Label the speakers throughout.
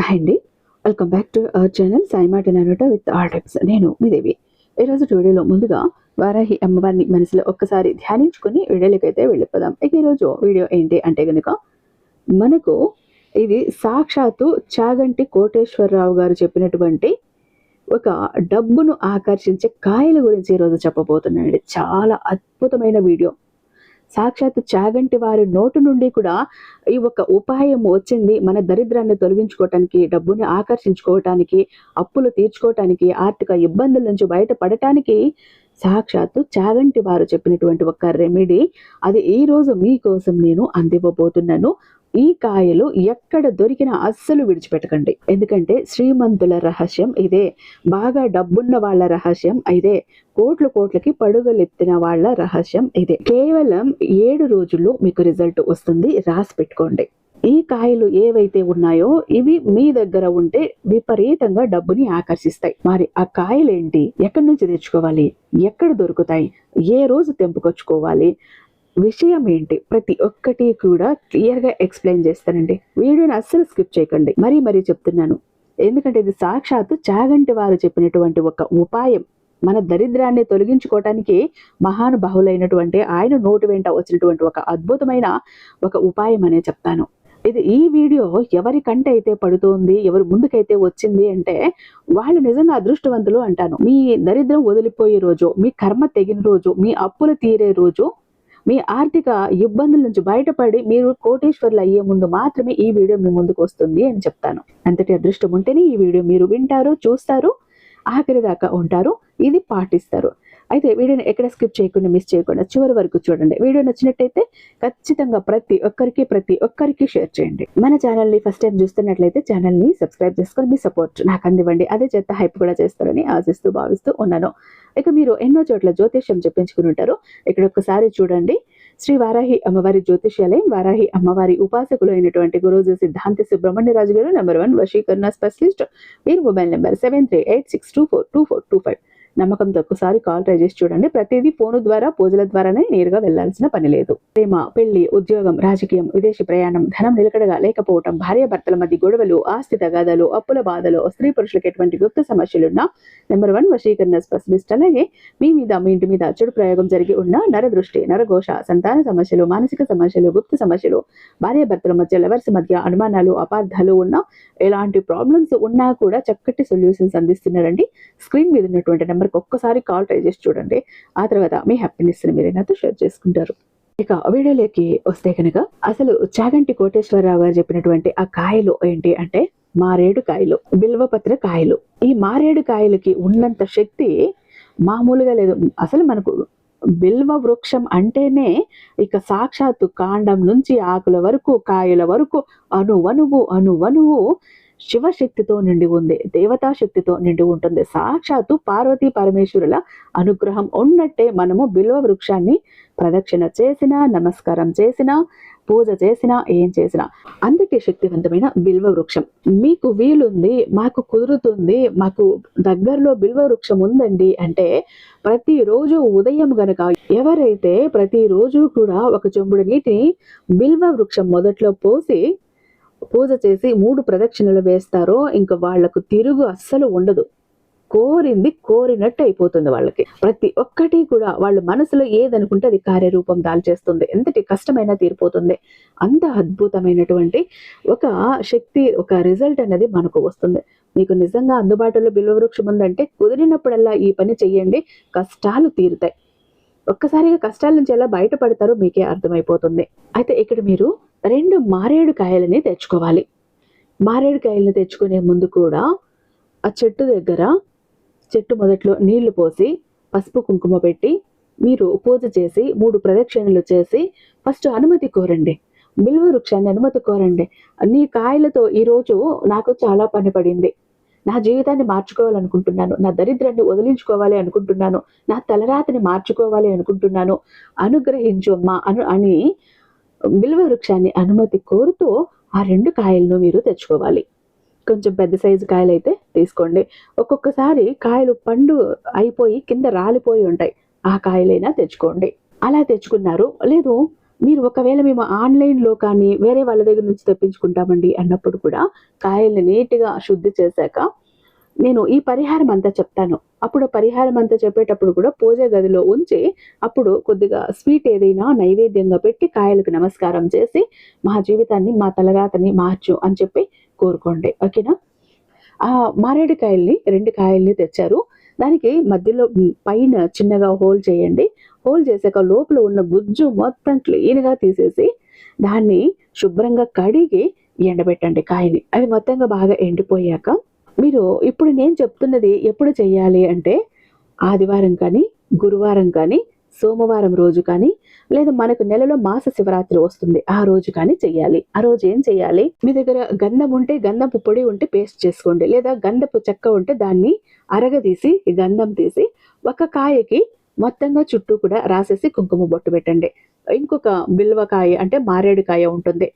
Speaker 1: Hi అండి. Welcome back to our channel Sai మాట నానోట with all types. నేను మీ దేవి. ఈరోజు వీడియోలో ముందుగా వారాహి అమ్మవారిని మనసులో ఒక్కసారి ధ్యానించుకుని వీడియోలకైతే వెళ్ళిపోదాం. ఇక ఈరోజు వీడియో ఏంటి అంటే గనుక మనకు ఇది సాక్షాత్తు చాగంటి కోటేశ్వరరావు గారు చెప్పినటువంటి ఒక డబ్బును ఆకర్షించే కాయల గురించి ఈరోజు చెప్పబోతున్నానండి. చాలా అద్భుతమైన వీడియో. సాక్షాత్ చాగంటి వారి నోటు నుండి కూడా ఈ ఒక ఉపాయం వచ్చింది మన దరిద్రాన్ని తొలగించుకోవటానికి, డబ్బుని ఆకర్షించుకోవటానికి, అప్పులు తీర్చుకోవటానికి, ఆర్థిక ఇబ్బందుల నుంచి బయటపడటానికి సాక్షాత్తు చాగంటి వారు చెప్పినటువంటి ఒక రెమెడీ. అది ఈ రోజు మీకోసం నేను అందివ్వబోతున్నాను. ఈ కాయలు ఎక్కడ దొరికినా అస్సలు విడిచిపెట్టకండి. ఎందుకంటే శ్రీమంతుల రహస్యం ఇదే, బాగా డబ్బున్న వాళ్ళ రహస్యం ఇదే, కోట్లకి పడుగలెత్తిన వాళ్ళ రహస్యం ఇదే. కేవలం 7 రోజుల్లో మీకు రిజల్ట్ వస్తుంది, రాసి పెట్టుకోండి. ఈ కాయలు ఏవైతే ఉన్నాయో ఇవి మీ దగ్గర ఉంటే విపరీతంగా డబ్బుని ఆకర్షిస్తాయి. మరి ఆ కాయలు ఏంటి, ఎక్కడి నుంచి తెచ్చుకోవాలి, ఎక్కడ దొరుకుతాయి, ఏ రోజు తెంపుకొచ్చుకోవాలి, విషయం ఏంటి, ప్రతి ఒక్కటి కూడా క్లియర్గా ఎక్స్ప్లెయిన్ చేస్తానండి. వీడియోని అస్సలు స్కిప్ చేయకండి. మరీ చెప్తున్నాను, ఎందుకంటే ఇది సాక్షాత్తు చాగంటి వారు చెప్పినటువంటి ఒక ఉపాయం. మన దరిద్రాన్ని తొలగించుకోవటానికి మహానుభావులైనటువంటి ఆయన నోటి వెంట వచ్చినటువంటి ఒక అద్భుతమైన ఒక ఉపాయం అనే చెప్తాను. ఇది ఈ వీడియో ఎవరికంటే అయితే పడుతోంది, ఎవరి ముందుకైతే వచ్చింది అంటే వాళ్ళు నిజంగా అదృష్టవంతులు అంటాను. మీ దరిద్రం వదిలిపోయే రోజు, మీ కర్మ తెగిన రోజు, మీ అప్పులు తీరే రోజు, మీ ఆర్థిక ఇబ్బందుల నుంచి బయటపడి మీరు కోటీశ్వర్లు అయ్యే ముందు మాత్రమే ఈ వీడియో మీ ముందుకు వస్తుంది అని చెప్తాను. అంతటి అదృష్టం ఉంటేనే ఈ వీడియో మీరు వింటారు, చూస్తారు, ఆఖరి దాకా ఉంటారు, ఇది పాటిస్తారు. అయితే వీడియోని ఎక్కడ స్కిప్ చేయకుండా, మిస్ చేయకుండా చివరి వరకు చూడండి. వీడియో నచ్చినట్టయితే ఖచ్చితంగా ప్రతి ఒక్కరికి షేర్ చేయండి. మన ఛానల్ని ఫస్ట్ టైం చూస్తున్నట్లయితే ఛానల్ని సబ్స్క్రైబ్ చేసుకొని మీ సపోర్ట్ నాకు అందివ్వండి. అదే చేత హైప్ కూడా చేస్తారని ఆశిస్తూ భావిస్తూ ఉన్నాను. ఇక మీరు ఎన్నో చోట్ల జ్యోతిష్యం చెప్పించుకుని ఉంటారు. ఇక్కడ ఒక్కసారి చూడండి. శ్రీ వారాహి అమ్మవారి జ్యోతిష్యాలయం, వారాహి అమ్మవారి ఉపాసకులు అయినటువంటి గురూజీ సిద్ధాంతి సుబ్రహ్మణ్యరాజు గారు, నెంబర్ 1 వశీకరణ స్పెషలిస్ట్. వీరి మొబైల్ నెంబర్ 7386242425. నమ్మకంతో ఒక్కసారి కాల్ ట్రై చేసి చూడండి. ప్రతిదీ ఫోను ద్వారా, పూజల ద్వారానే నేరుగా వెళ్లాల్సిన పని లేదు. ప్రేమ, పెళ్లి, ఉద్యోగం, రాజకీయం, విదేశీ ప్రయాణం, ధనం నిలకడగా లేకపోవటం, భార్యాభర్తల మధ్య గొడవలు, ఆస్తి తగాదాలు, అప్పుల బాధలు, స్త్రీ పురుషులకు ఎటువంటి గుప్త సమస్యలున్నా నెంబర్ 1 వశీకరణ స్పెషలిస్ట్. అలాగే మీ ఇంటి మీద చెడు ప్రయోగం జరిగి ఉన్న నరదృష్టి, నరఘోష, సంతాన సమస్యలు, మానసిక సమస్యలు, గుప్త సమస్యలు, భార్యాభర్తల మధ్య, లవర్స్ మధ్య అనుమానాలు, అపార్థాలు ఉన్న ఎలాంటి ప్రాబ్లమ్స్ ఉన్నా కూడా చక్కటి సొల్యూషన్స్ అందిస్తున్నారండి. స్క్రీన్ మీద ఉన్నటువంటి నెంబర్కి ఒక్కసారి కాల్ ట్రై చేసి చూడండి. ఆ తర్వాత మీ హ్యాపీనెస్ ని మీరు నాతో షేర్ చేసుకుంటారు. ఇక వీడియోలోకి వస్తే కనుక అసలు చాగంటి కోటేశ్వరరావు గారు చెప్పినటువంటి ఆ కాయలు ఏంటి అంటే మారేడు కాయలు, బిల్వపత్ర కాయలు. ఈ మారేడు కాయలకి ఉన్నంత శక్తి మామూలుగా లేదు. అసలు మనకు బిల్వ వృక్షం అంటేనే ఇక సాక్షాత్తు కాండం నుంచి ఆకుల వరకు, కాయల వరకు అణువణువు శివశక్తితో నిండి ఉంది, దేవతా శక్తితో నిండి ఉంటుంది. సాక్షాత్తు పార్వతీ పరమేశ్వరుల అనుగ్రహం ఉన్నట్టే మనము బిల్వ వృక్షాన్ని ప్రదక్షిణ చేసినా, నమస్కారం చేసినా, పూజ చేసినా, ఏం చేసినా అందుకే శక్తివంతమైన బిల్వ వృక్షం. మీకు వీలుంది, మాకు కుదురుతుంది, మాకు దగ్గరలో బిల్వ వృక్షం ఉందండి అంటే ప్రతిరోజు ఉదయం గనక ఎవరైతే ప్రతిరోజు కూడా ఒక చెంబుడు నీటిని బిల్వ వృక్షం మొదట్లో పోసి పూజ చేసి 3 ప్రదక్షిణలు వేస్తారో ఇంకా వాళ్లకు తిరుగు అస్సలు ఉండదు. కోరింది కోరినట్టు అయిపోతుంది వాళ్ళకి. ప్రతి ఒక్కటి కూడా వాళ్ళు మనసులో ఏదనుకుంటే అది కార్యరూపం దాల్చేస్తుంది. ఎంతటి కష్టమైనా తీరిపోతుంది. అంత అద్భుతమైనటువంటి ఒక శక్తి, ఒక రిజల్ట్ అనేది మనకు వస్తుంది. మీకు నిజంగా అందుబాటులో బిల్వవృక్షం ఉందంటే కుదిరినప్పుడల్లా ఈ పని చెయ్యండి, కష్టాలు తీరుతాయి. ఒక్కసారిగా కష్టాల నుంచి ఎలా బయటపడతారో మీకే అర్థమైపోతుంది. అయితే ఇక్కడ మీరు 2 మారేడు కాయలని తెచ్చుకోవాలి. మారేడు కాయలని తెచ్చుకునే ముందు కూడా ఆ చెట్టు దగ్గర, చెట్టు మొదట్లో నీళ్లు పోసి పసుపు కుంకుమ పెట్టి మీరు పూజ చేసి 3 ప్రదక్షిణలు చేసి ఫస్ట్ అనుమతి కోరండి. బిల్వ వృక్షాన్ని అనుమతి కోరండి. నీ కాయలతో ఈరోజు నాకు చాలా పని పడింది, నా జీవితాన్ని మార్చుకోవాలనుకుంటున్నాను, నా దరిద్రాన్ని వదిలించుకోవాలి అనుకుంటున్నాను, నా తలరాతని మార్చుకోవాలి అనుకుంటున్నాను, అనుగ్రహించు అమ్మా అని బిల్వ వృక్షాన్ని అనుమతి కోరుతూ ఆ 2 కాయలను మీరు తెచ్చుకోవాలి. కొంచెం పెద్ద సైజు కాయలు అయితే తీసుకోండి. ఒక్కొక్కసారి కాయలు పండు అయిపోయి కింద రాలిపోయి ఉంటాయి, ఆ కాయలైనా తెచ్చుకోండి. అలా తెచ్చుకున్నారు లేదు మీరు ఒకవేళ మేము ఆన్‌లైన్‌లో కానీ, వేరే వాళ్ళ దగ్గర నుంచి తెప్పించుకుంటామండి అన్నప్పుడు కూడా కాయల్ని నీట్‌గా శుద్ధి చేశాక, నేను ఈ పరిహారం అంతా చెప్తాను. అప్పుడు పరిహారం అంతా చెప్పేటప్పుడు కూడా పూజ గదిలో ఉంచి, అప్పుడు కొద్దిగా స్వీట్ ఏదైనా నైవేద్యంగా పెట్టి కాయలకు నమస్కారం చేసి, మా జీవితాన్ని, మా తలరాతని మార్చు అని చెప్పి కోరుకోండి. ఓకేనా? ఆ మారేడుకాయల్ని 2 కాయల్ని తెచ్చారు. దానికి మధ్యలో పైన చిన్నగా హోల్ చేయండి. హోల్ చేశాక లోపల ఉన్న గుజ్జు మొత్తం క్లీన్‌గా తీసేసి, దాన్ని శుభ్రంగా కడిగి ఎండబెట్టండి కాయని. అది మొత్తంగా బాగా ఎండిపోయాక, మీరు ఇప్పుడు నేను చెప్తున్నది ఎప్పుడు చేయాలి అంటే, ఆదివారం కానీ, గురువారం కానీ, సోమవారం రోజు కానీ, లేదా మనకు నెలలో మాస శివరాత్రి వస్తుంది. ఆ రోజు కానీ చెయ్యాలి. ఆ రోజు ఏం చేయాలి? మీ దగ్గర గంధం ఉంటే గంధపు పొడి ఉంటే పేస్ట్ చేసుకోండి. లేదా గంధపు చెక్క ఉంటే దాన్ని అరగదీసి, ఈ గంధం తీసి ఒక కాయకి మొత్తంగా చుట్టూ కూడా రాసేసి కుంకుమ బొట్టు పెట్టండి. ఇంకొక బిల్వకాయ అంటే మారేడుకాయ ఉంటుంది.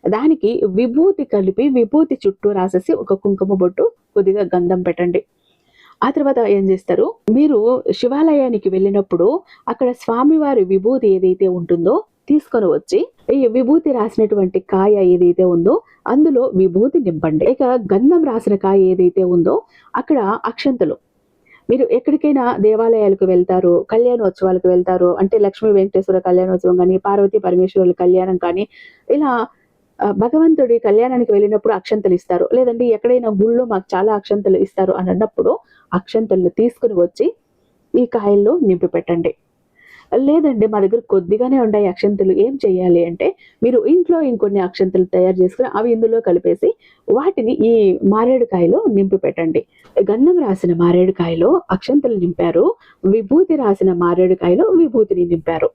Speaker 1: దానికి విభూతి కలిపి విభూతి చుట్టూ రాసేసి ఒక కుంకుమ బొట్టు, కొద్దిగా గంధం పెట్టండి. ఆ తర్వాత ఏం చేస్తారు? మీరు శివాలయానికి వెళ్ళినప్పుడు అక్కడ స్వామివారి విభూతి ఏదైతే ఉంటుందో తీసుకొని వచ్చి, ఈ విభూతి రాసినటువంటి కాయ ఏదైతే ఉందో అందులో విభూతి నింపండి. ఇక గంధం రాసిన కాయ ఏదైతే ఉందో అక్కడ అక్షంతలు, మీరు ఎక్కడికైనా దేవాలయాలకు వెళ్తారు, కళ్యాణోత్సవాలకు వెళ్తారు అంటే లక్ష్మీ వెంకటేశ్వర కళ్యాణోత్సవం కానీ, పార్వతీ పరమేశ్వరుల కళ్యాణం కానీ, ఇలా భగవంతుడి కళ్యాణానికి వెళ్ళినప్పుడు అక్షంతలు ఇస్తారు. లేదంటే ఎక్కడైనా గుళ్ళో మాకు చాలా అక్షంతలు ఇస్తారు అని అన్నప్పుడు అక్షంతలను తీసుకుని వచ్చి ఈ కాయల్లో నింపి పెట్టండి. లేదండి మా దగ్గర కొద్దిగానే ఉన్నాయి అక్షంతలు, ఏం చేయాలి అంటే, మీరు ఇంట్లో ఇంకొన్ని అక్షంతలు తయారు చేసుకుని అవి ఇందులో కలిపేసి వాటిని ఈ మారేడుకాయలో నింపి పెట్టండి. గంధం రాసిన మారేడుకాయలో అక్షంతలు నింపారు, విభూతి రాసిన మారేడుకాయలో విభూతిని నింపారు.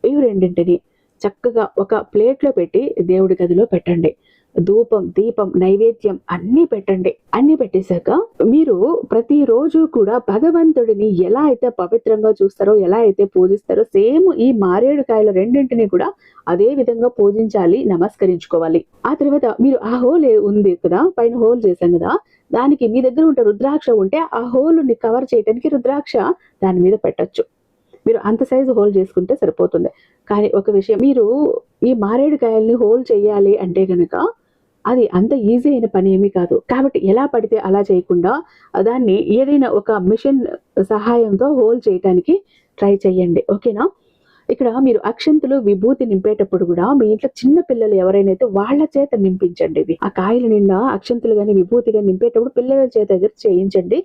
Speaker 1: ఇవి రెండింటిని చక్కగా ఒక ప్లేట్లో పెట్టి దేవుడి గదిలో పెట్టండి. ధూపం, దీపం, నైవేద్యం అన్నీ పెట్టండి. అన్నీ పెట్టేశాక మీరు ప్రతిరోజు కూడా భగవంతుడిని ఎలా అయితే పవిత్రంగా చూస్తారో, ఎలా అయితే పూజిస్తారో, సేమ్ ఈ మారేడుకాయల రెండింటిని కూడా అదే విధంగా పూజించాలి, నమస్కరించుకోవాలి. ఆ తర్వాత మీరు ఆ హోల్ ఉంది కదా, పైన హోల్ చేశాం కదా, దానికి మీ దగ్గర ఉంటే రుద్రాక్ష ఉంటే ఆ హోల్ని కవర్ చేయడానికి రుద్రాక్ష దాని మీద పెట్టొచ్చు. మీరు అంత సైజు హోల్ చేసుకుంటే సరిపోతుంది. కానీ ఒక విషయం, మీరు ఈ మారేడుకాయల్ని హోల్ చేయాలి అంటే గనక అది అంత ఈజీ అయిన పని ఏమీ కాదు. కాబట్టి ఎలా పడితే అలా చేయకుండా దాన్ని ఏదైనా ఒక మిషన్ సహాయంతో హోల్ చేయటానికి ట్రై చేయండి. ఓకేనా? ఇక్కడ మీరు అక్షంతలు, విభూతి నింపేటప్పుడు కూడా మీ ఇంట్లో చిన్న పిల్లలు ఎవరైనా అయితే వాళ్ళ చేత నింపించండి. ఇవి ఆ కాయల నిండా అక్షంతలు కానీ విభూతి కానీ నింపేటప్పుడు పిల్లల చేత దగ్గర చేయించండి.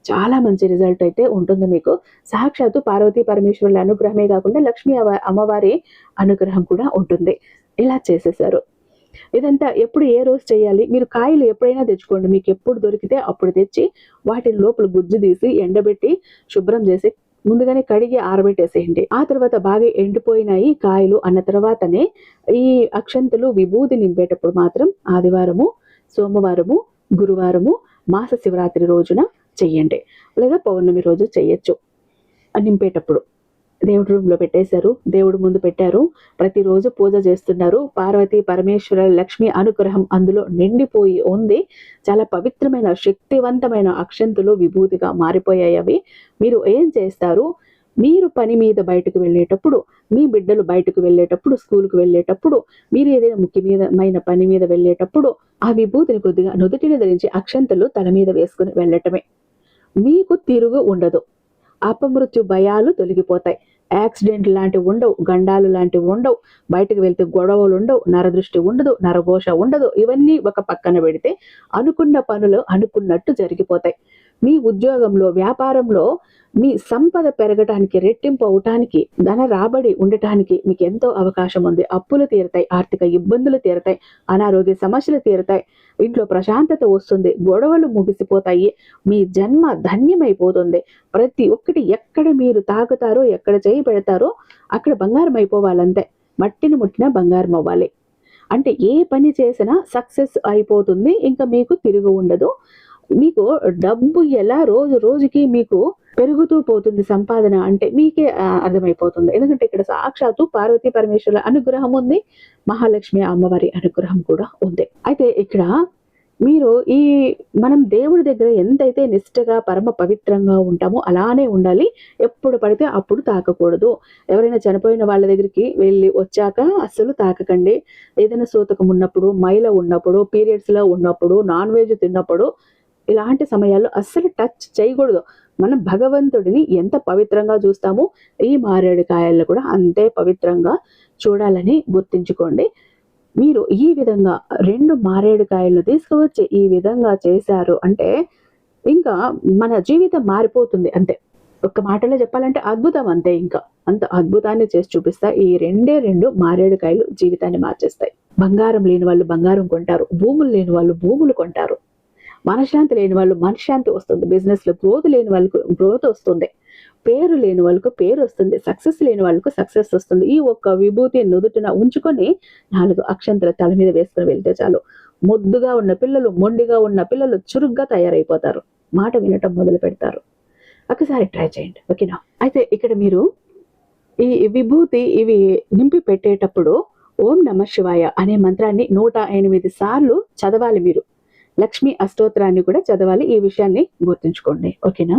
Speaker 1: చాలా మంచి రిజల్ట్ అయితే ఉంటుంది మీకు. సాక్షాత్తు పార్వతీ పరమేశ్వరుల అనుగ్రహమే కాకుండా లక్ష్మీ అమ్మవారి అనుగ్రహం కూడా ఉంటుంది. ఇలా చేసేసారు. ఇదంతా ఎప్పుడు ఏ రోజు చేయాలి? మీరు కాయలు ఎప్పుడైనా తెచ్చుకోండి. మీకు ఎప్పుడు దొరికితే అప్పుడు తెచ్చి వాటి లోపల గుజ్జు తీసి ఎండబెట్టి శుభ్రం చేసి ముందుగానే కడిగి ఆరబెట్టేసేయండి. ఆ తర్వాత బాగా ఎండిపోయినాయి కాయలు అన్న తర్వాతనే ఈ అక్షంతలు, విభూతి నింపేటప్పుడు మాత్రం ఆదివారము, సోమవారము, గురువారము, మాస శివరాత్రి రోజున చెయ్యండి. లేదా పౌర్ణమి రోజు చెయ్యొచ్చు. నింపేటప్పుడు దేవుడి రూమ్లో పెట్టేశారు, దేవుడి ముందు పెట్టారు, ప్రతిరోజు పూజ చేస్తున్నారు. పార్వతీ పరమేశ్వర లక్ష్మి అనుగ్రహం అందులో నిండిపోయి ఉంది. చాలా పవిత్రమైన శక్తివంతమైన అక్షంతులు విభూతిగా మారిపోయాయి అవి. మీరు ఏం చేస్తారు? మీరు పని మీద బయటకు వెళ్ళేటప్పుడు, మీ బిడ్డలు బయటకు వెళ్ళేటప్పుడు, స్కూల్కి వెళ్ళేటప్పుడు, మీరు ఏదైనా ముఖ్యమైన పని మీద వెళ్ళేటప్పుడు ఆ విభూతిని కొద్దిగా నుదుటిని ధరించి అక్షంతలు తల మీద వేసుకుని వెళ్ళటమే. మీకు తిరుగు ఉండదు. అపమృత్యు భయాలు తొలగిపోతాయి. యాక్సిడెంట్ లాంటివి ఉండవు, గండాలు లాంటివి ఉండవు, బయటకు వెళ్తే గొడవలు ఉండవు, నరదృష్టి ఉండదు, నరఘోష ఉండదు. ఇవన్నీ ఒక పక్కన పెడితే అనుకున్న పనులు అనుకున్నట్టు జరిగిపోతాయి. మీ ఉద్యోగంలో, వ్యాపారంలో మీ సంపద పెరగటానికి, రెట్టింపు అవటానికి, ధన రాబడి ఉండటానికి మీకు ఎంతో అవకాశం ఉంది. అప్పులు తీరతాయి, ఆర్థిక ఇబ్బందులు తీరతాయి, అనారోగ్య సమస్యలు తీరతాయి, ఇంట్లో ప్రశాంతత వస్తుంది, గొడవలు ముగిసిపోతాయి, మీ జన్మ ధన్యమైపోతుంది. ప్రతి ఒక్కటి ఎక్కడ మీరు తాగుతారో, ఎక్కడ చేయి పెడతారో అక్కడ బంగారం అయిపోవాలంతే. మట్టిని ముట్టినా బంగారం అవ్వాలి. అంటే ఏ పని చేసినా సక్సెస్ అయిపోతుంది. ఇంకా మీకు తిరుగు ఉండదు. మీకు డబ్బు ఎలా రోజు రోజుకి మీకు పెరుగుతూ పోతుంది సంపాదన అంటే మీకే అర్థమైపోతుంది. ఎందుకంటే ఇక్కడ సాక్షాత్తు పార్వతీ పరమేశ్వరుల అనుగ్రహం ఉంది, మహాలక్ష్మి అమ్మవారి అనుగ్రహం కూడా ఉంది. అయితే ఇక్కడ మీరు మనం దేవుడి దగ్గర ఎంతైతే నిష్టగా పరమ పవిత్రంగా ఉంటామో అలానే ఉండాలి. ఎప్పుడు పడితే అప్పుడు తాకకూడదు. ఎవరైనా చనిపోయిన వాళ్ళ దగ్గరికి వెళ్ళి వచ్చాక అస్సలు తాకకండి. ఏదైనా సూతకం ఉన్నప్పుడు, మైల ఉన్నప్పుడు, పీరియడ్స్‌లో ఉన్నప్పుడు, నాన్ వెజ్ తిన్నప్పుడు ఇలాంటి సమయాల్లో అస్సలు టచ్ చేయకూడదు. మనం భగవంతుడిని ఎంత పవిత్రంగా చూస్తామో ఈ మారేడుకాయలను కూడా అంతే పవిత్రంగా చూడాలని గుర్తుంచుకోండి. మీరు ఈ విధంగా 2 మారేడుకాయలను తీసుకువచ్చి ఈ విధంగా చేశారు అంటే, ఇంకా మన జీవితం మారిపోతుంది అంతే. ఒక్క మాటలో చెప్పాలంటే అద్భుతం అంతే ఇంకా. అంత అద్భుతాన్ని చేసి చూపిస్తాయి. ఈ 2 మారేడుకాయలు జీవితాన్ని మార్చేస్తాయి. బంగారం లేని వాళ్ళు బంగారం కొంటారు. భూములు లేని వాళ్ళు భూములు కొంటారు. మనశ్శాంతి లేని వాళ్ళు మనశ్శాంతి వస్తుంది. బిజినెస్‌లో గ్రోత్ లేని వాళ్ళకు గ్రోత్ వస్తుంది. పేరు లేని వాళ్ళకు పేరు వస్తుంది. సక్సెస్ లేని వాళ్ళకు సక్సెస్ వస్తుంది. ఈ ఒక్క విభూతి నుదుటిన ఉంచుకొని 4 అక్షంతల తల మీద వేసుకొని వెళ్తే చాలు. మొద్దుగా ఉన్న పిల్లలు, మొండిగా ఉన్న పిల్లలు చురుగ్గా తయారైపోతారు. మాట వినటం మొదలు పెడతారు. ఒకసారి ట్రై చేయండి. ఓకేనా? అయితే ఇక్కడ మీరు ఈ విభూతి ఇవి నింపి పెట్టేటప్పుడు ఓం నమః శివాయ అనే మంత్రాన్ని 108 సార్లు చదవాలి మీరు. లక్ష్మీ అష్టోత్తరాన్ని కూడా చదవాలి. ఈ విషయాన్ని గుర్తుంచుకోండి. ఓకేనా?